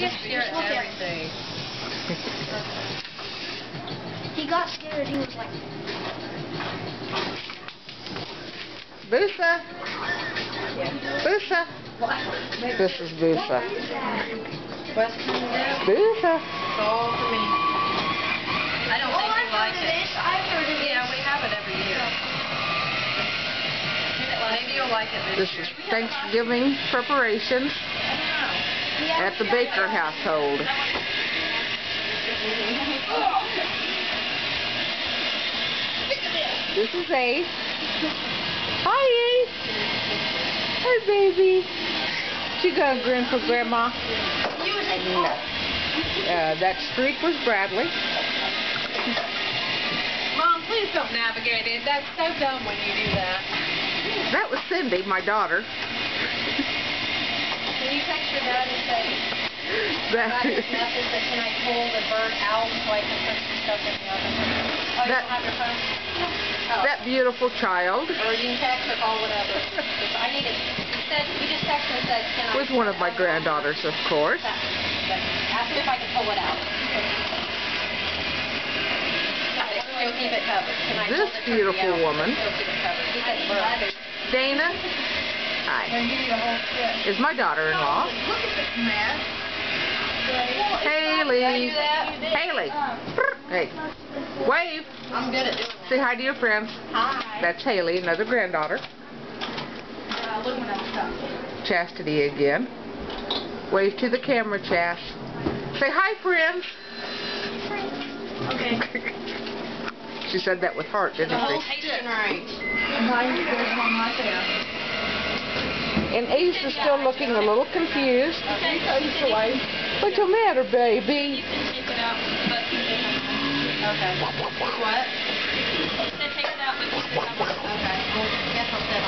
just stare at everything. He got scared. He was like, Boosa. Boosa. This is Boosa. Boosa. It's all for me. I don't think you like it. I've heard of it. Yeah, we have it every year. Maybe you'll like it This is Thanksgiving preparations at the Baker household. This is Ace. Hi, Ace. Hi, baby. She gonna grin for Grandma? No. That streak was Bradley. Mom, please don't navigate it. That's so dumb when you do that. That was Cindy, my daughter. Can you text your dad and say, That, got his message that can I pull the bird out so I can put some stuff in the oven? Oh, you don't have your phone? Oh. that beautiful child. Or you can text or call, whatever. I need it. You just text and said, can I? With one of my granddaughters, of course. Ask him if I can pull it out. He'll keep it covered. Can I This pull the beautiful turkey out? woman. He'll keep it covered. He said bird. Dana. Hi. Is my daughter-in-law. Look at this mess. Haley. Did I do that? Haley. Hey. Wave. I'm good at doing that. Say hi to your friends. Hi. That's Haley, another granddaughter. Look at that stuff. Chastity again. Wave to the camera, Chas. Say hi, friends. Okay. She said that with heart, didn't The whole she? tasting right. And Ace is still looking a little confused. What's the matter, baby? You can take it out, but keep it on. Okay. What? Take it out, but keep it on. Okay. Well, guess I'll sit.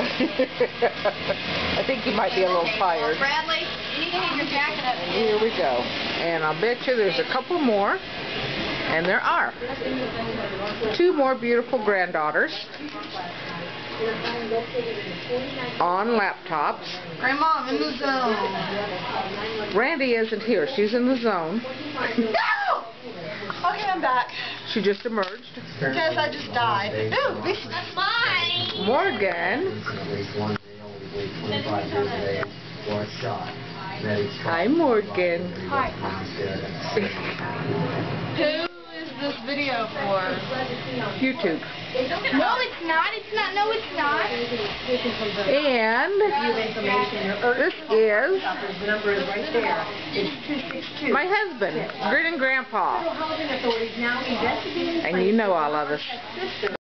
I think you might be a little tired. Bradley, you need to hang your jacket up. Here we go. And I'll bet you there's a couple more. And there are. 2 more beautiful granddaughters on laptops. Grandma, I'm in the zone. Randy isn't here. She's in the zone. No! Okay, I'm back. She just emerged. Tess, I just died. Ooh, that's mine. Morgan. Hi, Morgan. Hi. Who is this video for? YouTube. No, it's not. It's not. No, it's not. And this is my husband, Grin and Grandpa. And you know I love us.